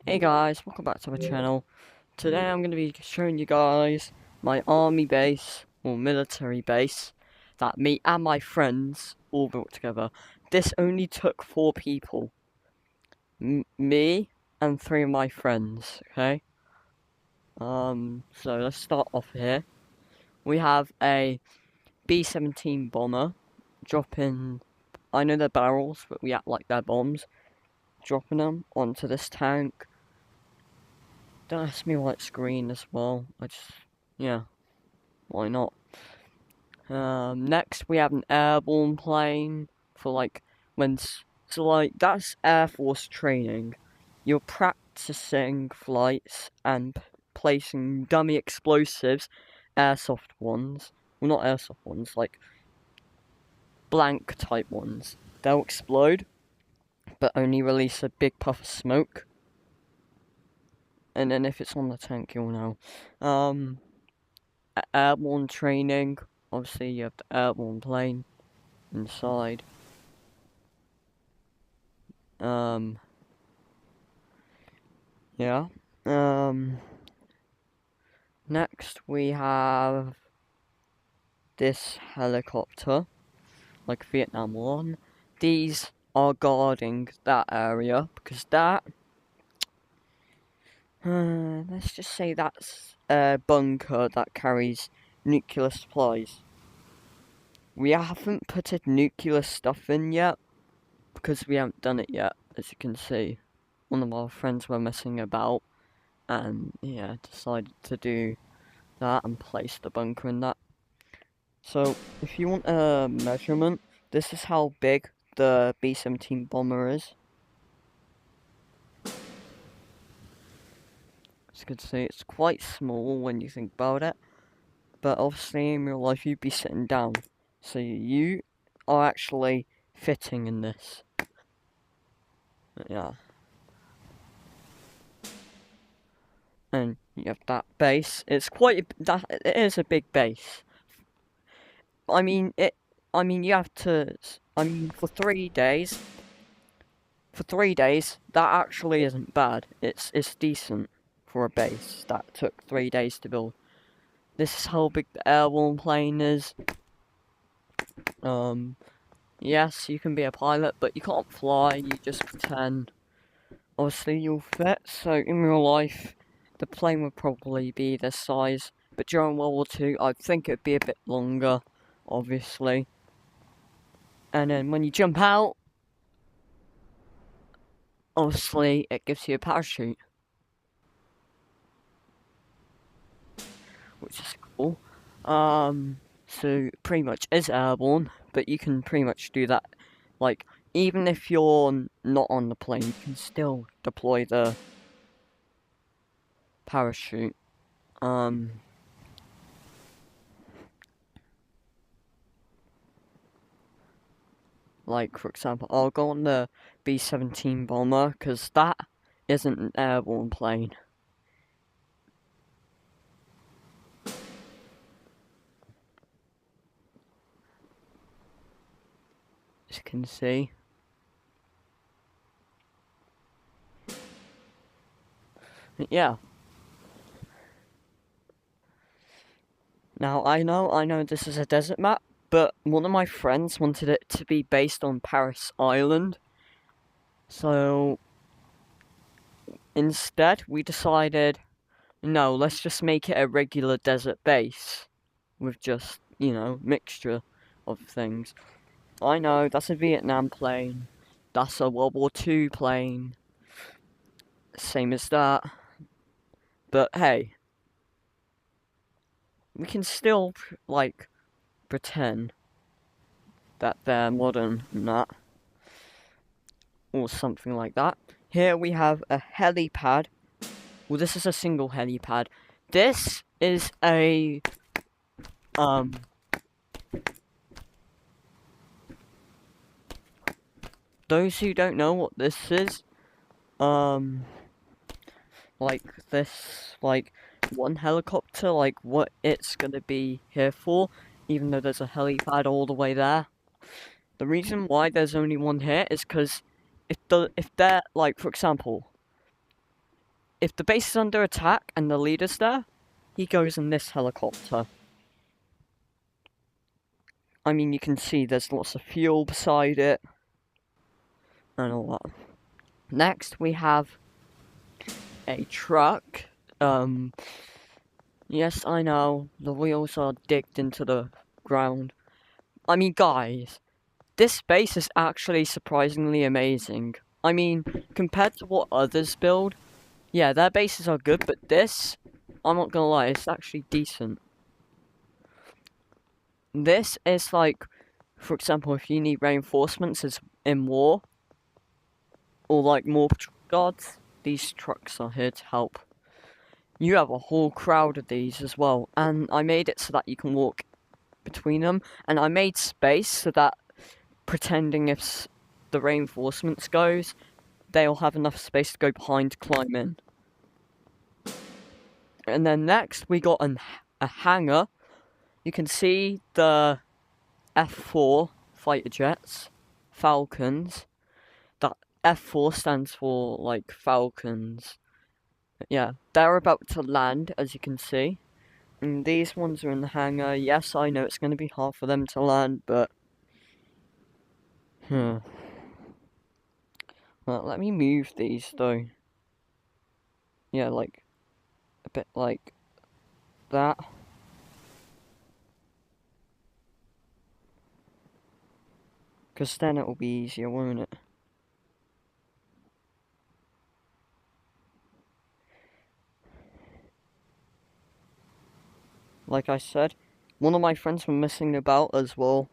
Hey guys, welcome back to my channel. Today I'm going to be showing you guys my army base, or military base, that me and my friends all built together. This only took 4 people. Me and 3 of my friends, okay? So let's start off here. We have a B-17 bomber, dropping, I know they're barrels, but we act like they're bombs, dropping them onto this tank. Don't ask me why it's green as well. Yeah, why not? Next we have an airborne plane for that's Air Force training. You're practicing flights and placing dummy explosives, airsoft ones. Well, not airsoft ones, like blank type ones. They'll explode, but only release a big puff of smoke. And then if it's on the tank, you'll know. Airborne training. Obviously, you have the airborne plane inside. Yeah. Next we have this helicopter, like Vietnam One. These are guarding that area because let's just say that's a bunker that carries nuclear supplies. We haven't put a nuclear stuff in yet because we haven't done it yet, as you can see. One of our friends were messing about and yeah, decided to do that and place the bunker in that. So if you want a measurement, this is how big the B-17 bomber is. As you can see, it's quite small when you think about it, but obviously in real life you'd be sitting down, so you are actually fitting in this. Yeah. And you have that base. It is a big base. I mean, you have to. For 3 days. For 3 days, that actually isn't bad. It's decent for a base that took 3 days to build. This is how big the airborne plane is. Yes, you can be a pilot, but you can't fly. You just pretend. Obviously, you'll fit. So in real life, the plane would probably be this size. But during World War II, I think it'd be a bit longer, obviously. And then when you jump out, obviously it gives you a parachute, which is cool. So pretty much is airborne, but you can pretty much do that. Like, even if you're not on the plane, you can still deploy the parachute. Like, for example, I'll go on the B-17 bomber, because that isn't an airborne plane. As you can see. Yeah. Now, I know this is a desert map, but one of my friends wanted it to be based on Paris Island. So, instead, we decided, no, let's just make it a regular desert base. With just, mixture of things. I know, that's a Vietnam plane. That's a World War II plane. Same as that. But hey, we can still, pretend that they're modern and that. Or something like that. Here we have a helipad. Well, this is a single helipad. This is a, those who don't know what this is, one helicopter, what it's gonna be here for, even though there's a helipad all the way there. The reason why there's only one here is because if they're, for example, if the base is under attack and the leader's there, he goes in this helicopter. I mean, you can see there's lots of fuel beside it and all that. Next, we have a truck. Yes, I know, the wheels are digged into the ground. I mean, guys, this base is actually surprisingly amazing. I mean, compared to what others build, yeah, their bases are good, but this, I'm not gonna lie, it's actually decent. This is like, for example, if you need reinforcements as in war, or like more patrol guards, these trucks are here to help. You have a whole crowd of these as well, and I made it so that you can walk between them, and I made space so that pretending if the reinforcements goes, they'll have enough space to go behind to climb in. And then next we got a hangar. You can see the F4 fighter jets, Falcons. That F4 stands for like Falcons. Yeah, they're about to land, as you can see. And these ones are in the hangar. Yes, I know it's going to be hard for them to land, but well, let me move these though. Yeah, like a bit like that. Because then it will be easier, won't it? Like I said, one of my friends were messing about as well.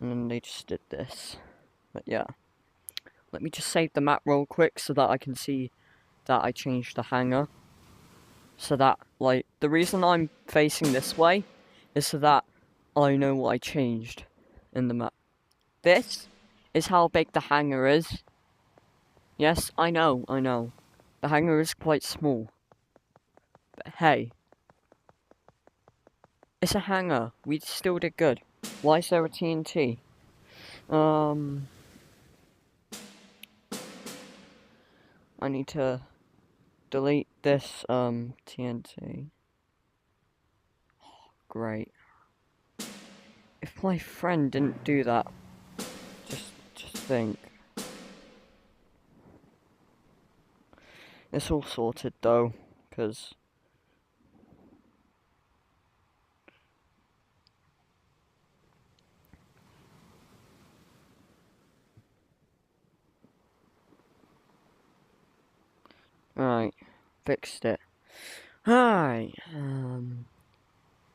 And then they just did this. But yeah. Let me just save the map real quick so that I can see that I changed the hangar. So that, like, the reason I'm facing this way is so that I know what I changed in the map. This is how big the hangar is. Yes, I know. The hangar is quite small. But hey. It's a hangar. We still did good. Why is there a TNT? I need to delete this, TNT. Great. If my friend didn't do that, just think. It's all sorted though, because right, fixed it. Alright,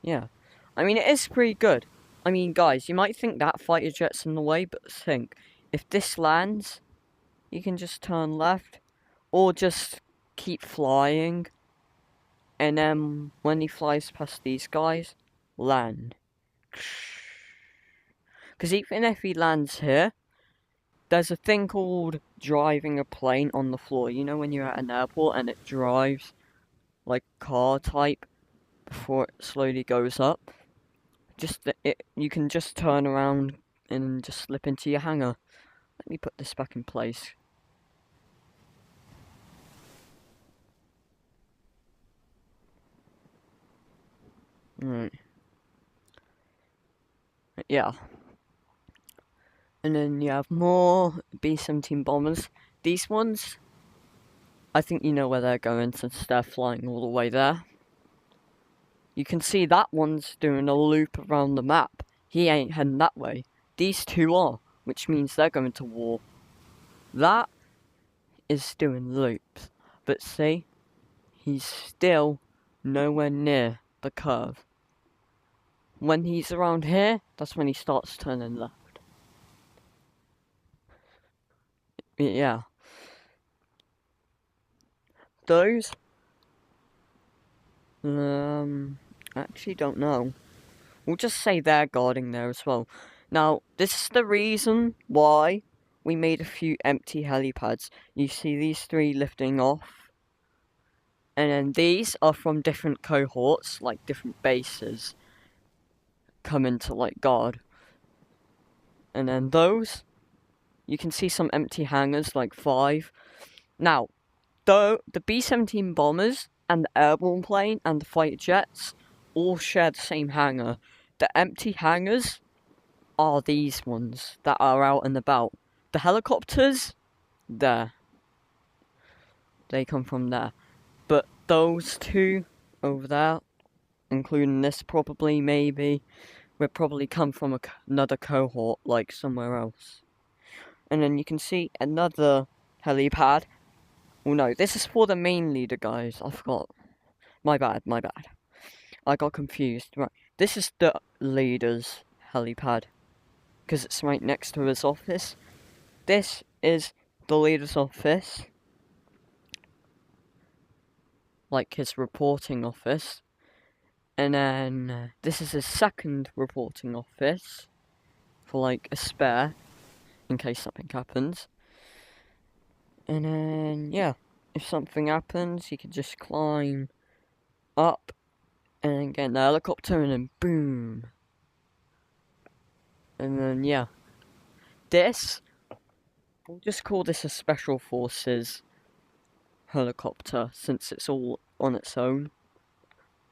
yeah. I mean, it is pretty good. I mean, guys, you might think that fighter jet's in the way, but think, if this lands, you can just turn left, or just keep flying, and then when he flies past these guys, land. Because even if he lands here, there's a thing called driving a plane on the floor. You know when you're at an airport and it drives like car type before it slowly goes up? You can just turn around and just slip into your hangar. Let me put this back in place. Right. Yeah. And then you have more B-17 bombers. These ones, I think you know where they're going since they're flying all the way there. You can see that one's doing a loop around the map. He ain't heading that way. These two are, which means they're going to war. That is doing loops. But see, he's still nowhere near the curve. When he's around here, that's when he starts turning left. Yeah. Those, actually don't know. We'll just say they're guarding there as well. Now, this is the reason why we made a few empty helipads. You see these three lifting off. And then these are from different cohorts, like different bases, coming to like guard. And then those, you can see some empty hangars, like 5. Now, Though the B-17 bombers and the airborne plane and the fighter jets all share the same hangar. The empty hangars are these ones that are out and about. The helicopters, there. They come from there. But those two over there, including this probably, maybe, would probably come from another cohort, like somewhere else. And then you can see another helipad. Oh no, this is for the main leader, guys. I forgot. My bad. I got confused. Right, this is the leader's helipad, because it's right next to his office. This is the leader's office, like his reporting office. And then this is his second reporting office, for like a spare, in case something happens. And then, yeah, if something happens, he can just climb up and then get in the helicopter and then boom. And then, yeah. This, we'll just call this a Special Forces helicopter, since it's all on its own.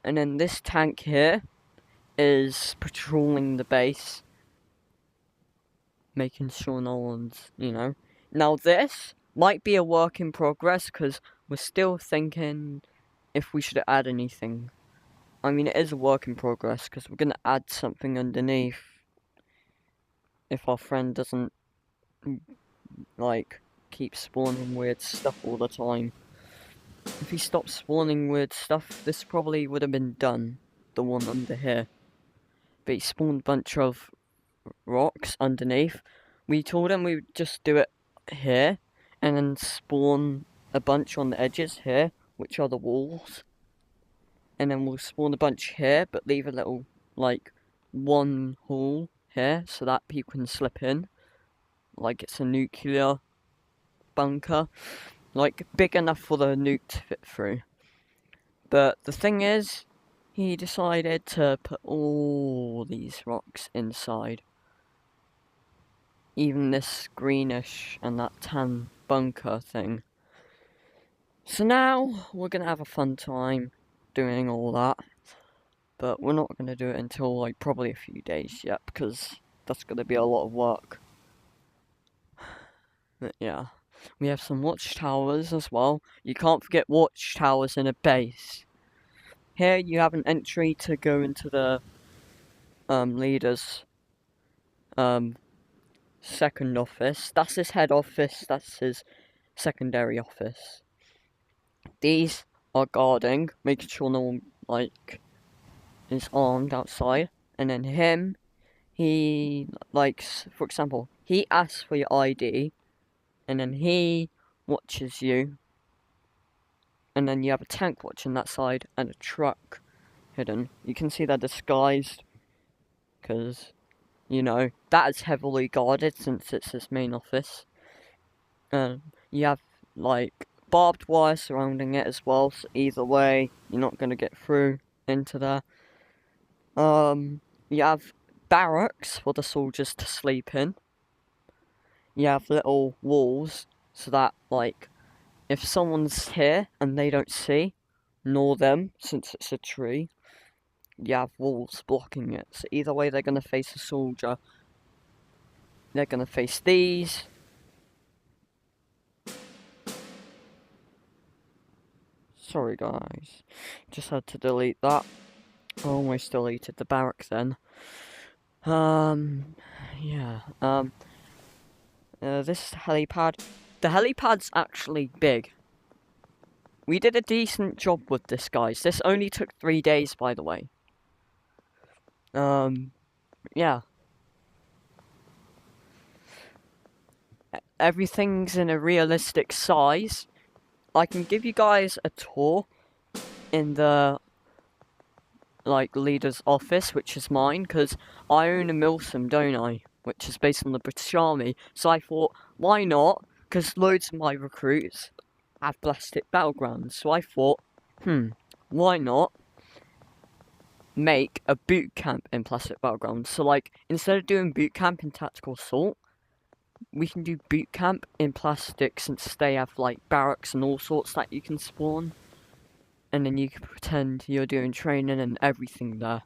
And then this tank here is patrolling the base, making sure no one's, Now this might be a work in progress, because we're still thinking if we should add anything. I mean, it is a work in progress, because we're going to add something underneath if our friend doesn't, like, keep spawning weird stuff all the time. If he stopped spawning weird stuff, this probably would have been done, the one under here. But he spawned a bunch of rocks underneath. We told him we would just do it here, and then spawn a bunch on the edges here, which are the walls. And then we'll spawn a bunch here, but leave a little, like, one hole here, so that people can slip in. Like it's a nuclear bunker. Like, big enough for the nuke to fit through. But the thing is, he decided to put all these rocks inside. Even this greenish and that tan bunker thing. So now, we're gonna have a fun time doing all that. But we're not gonna do it until, like, probably a few days yet, because that's gonna be a lot of work. But yeah. We have some watchtowers as well. You can't forget watchtowers in a base. Here you have an entry to go into the leader's second office. That's his head office, that's his secondary office. These are guarding, making sure no one, like, is armed outside. And then him, he, like, for example, he asks for your ID, and then he watches you. And then you have a tank watching that side, and a truck hidden. You can see they're disguised, because, that is heavily guarded since it's his main office. You have, like, barbed wire surrounding it as well, so either way, you're not going to get through into there. You have barracks for the soldiers to sleep in. You have little walls, so that, like, if someone's here and they don't see, nor them, since it's a tree, you have walls blocking it. So either way, they're going to face a soldier. They're going to face these. Sorry, guys. Just had to delete that. I almost deleted the barrack then. Yeah. This helipad. The helipad's actually big. We did a decent job with this, guys. This only took 3 days, by the way. Yeah. Everything's in a realistic size. I can give you guys a tour in the, like, leader's office, which is mine, because I own a Milsim, don't I? Which is based on the British Army. So I thought, why not? Because loads of my recruits have Plastic Battlegrounds. So I thought, why not make a boot camp in Plastic Battlegrounds? So, like, instead of doing boot camp in Tactical Assault, we can do boot camp in plastic, since they have like barracks and all sorts that you can spawn, and then you can pretend you're doing training and everything there.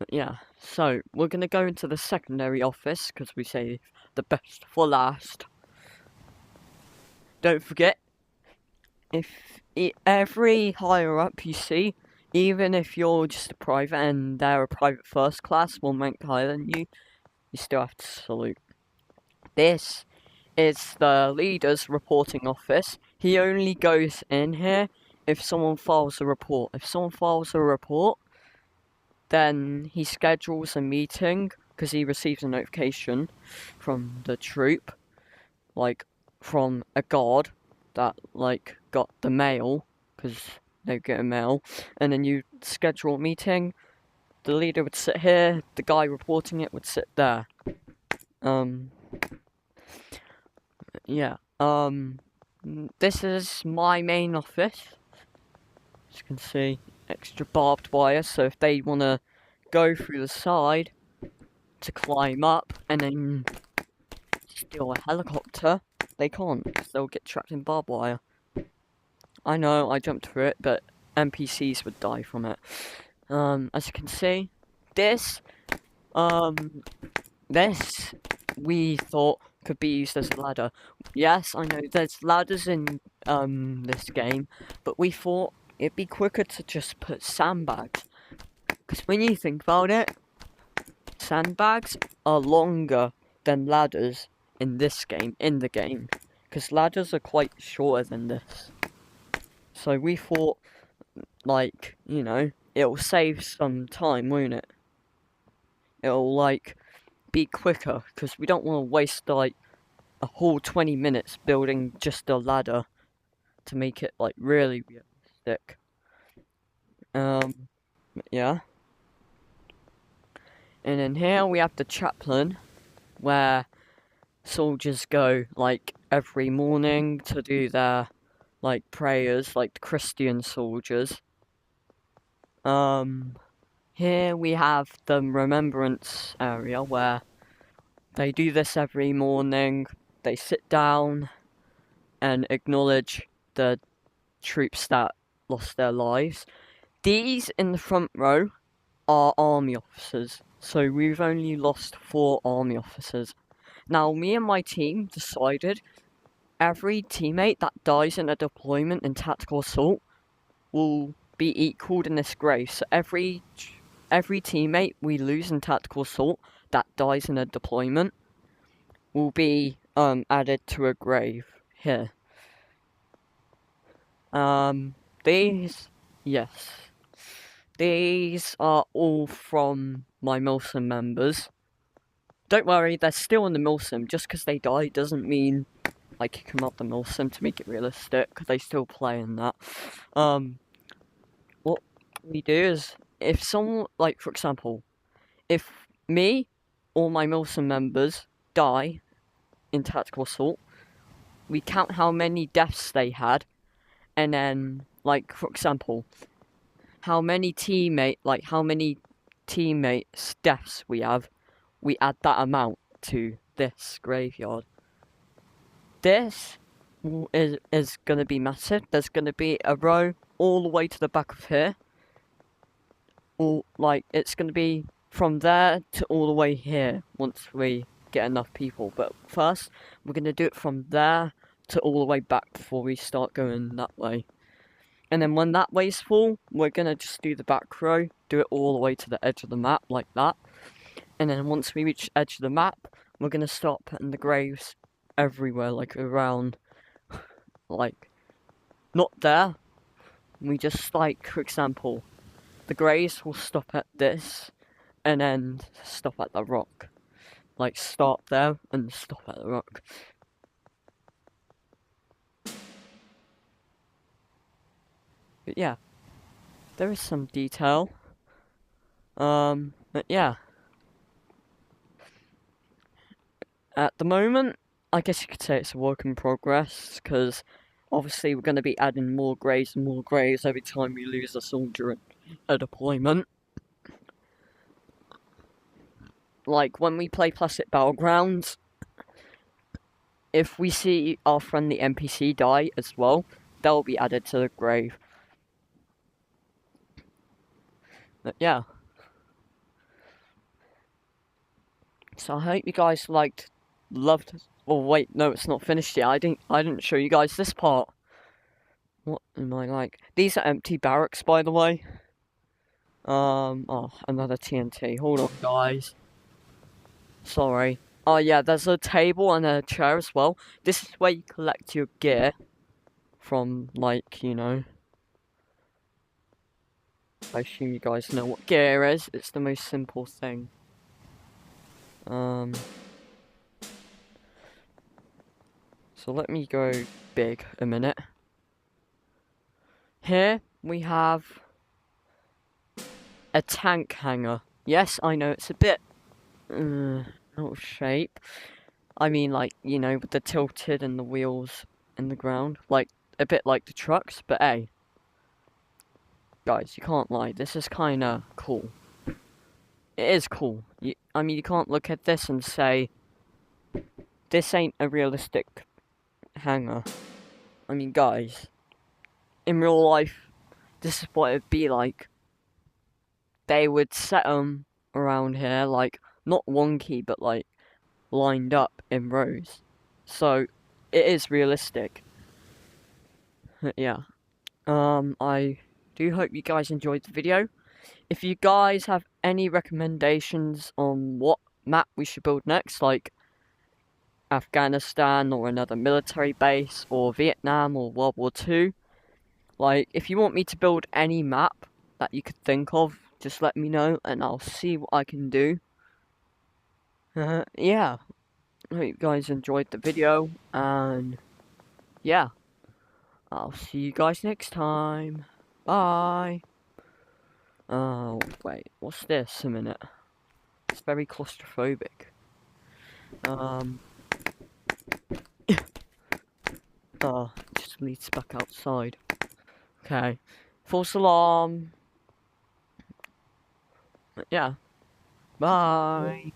Yeah, so we're gonna go into the secondary office because we say the best for last. Don't forget, if every higher up you see, even if you're just a private and they're a private first class, one rank higher than you, you still have to salute. This is the leader's reporting office. He only goes in here if someone files a report. If someone files a report, then he schedules a meeting because he receives a notification from the troop, like from a guard that like got the mail, because they get a mail, and then you schedule a meeting. The leader would sit here, the guy reporting it would sit there. Yeah. This is my main office. As you can see, extra barbed wire, so if they want to go through the side to climb up and then steal a helicopter, they can't, because they'll get trapped in barbed wire. I know, I jumped through it, but NPCs would die from it. As you can see, this we thought could be used as a ladder. Yes, I know there's ladders in this game, but we thought it'd be quicker to just put sandbags. Because when you think about it, sandbags are longer than ladders in this game, because ladders are quite shorter than this. So we thought, like, you know, it'll save some time, won't it? It'll, like, be quicker, because we don't want to waste, like, a whole 20 minutes building just a ladder to make it, like, really realistic. Yeah. And then here we have the chaplain, where soldiers go, like, every morning to do their, like, prayers, like the Christian soldiers. Here we have the remembrance area, where they do this every morning. They sit down and acknowledge the troops that lost their lives. These in the front row are army officers, so we've only lost 4 army officers. Now, me and my team decided every teammate that dies in a deployment in tactical assault will be equaled in this grave. So every teammate we lose in tactical assault that dies in a deployment will be added to a grave here. These are all from my Milsim members. Don't worry, they're still in the Milsim. Just because they die doesn't mean I kick them out the Milsim to make it realistic, because they still play in that. What we do is, if someone, like, for example, if me or my Milsim members die in tactical assault, we count how many deaths they had, and then, like, for example, how many teammates' deaths we have, we add that amount to this graveyard. This is going to be massive. There's going to be a row all the way to the back of here. It's going to be from there to all the way here once we get enough people. But first, we're going to do it from there to all the way back before we start going that way. And then when that way's full, we're going to just do the back row, do it all the way to the edge of the map, like that. And then once we reach the edge of the map, we're going to start putting the graves everywhere, like around, like, not there. We just, like, for example, the graves will stop at this, and then stop at the rock. Like, start there, and stop at the rock. But yeah, there is some detail. But yeah. At the moment, I guess you could say it's a work in progress, because obviously we're going to be adding more graves and more graves every time we lose a soldier in a deployment. like, when we play Plastic Battlegrounds, if we see our friendly NPC die as well, they'll be added to the grave. But yeah. So I hope you guys loved. Oh wait, no, it's not finished yet. I didn't show you guys this part. What am I like? These are empty barracks, by the way. Oh, another TNT. Hold on, guys. Sorry. Oh yeah, there's a table and a chair as well. This is where you collect your gear from, like, you know. I assume you guys know what gear is. It's the most simple thing. So let me go big a minute. Here we have a tank hanger. Yes, I know it's a bit out of shape. I mean, like, you know, with the tilted and the wheels in the ground, like a bit like the trucks. But hey, guys, you can't lie. This is kind of cool. It is cool. I mean, you can't look at this and say this ain't a realistic hanger. I mean, guys, in real life, this is what it'd be like. They would set them around here, like, not wonky, but like lined up in rows. So it is realistic. Yeah. I do hope you guys enjoyed the video. If you guys have any recommendations on what map we should build next, like Afghanistan or another military base or Vietnam or World War II, like, if you want me to build any map that you could think of, just let me know and I'll see what I can do. Yeah. I hope you guys enjoyed the video, and yeah. I'll see you guys next time. Bye. Oh, wait. What's this? A minute. It's very claustrophobic. Oh, it just leads back outside. Okay. False alarm. Yeah. Bye.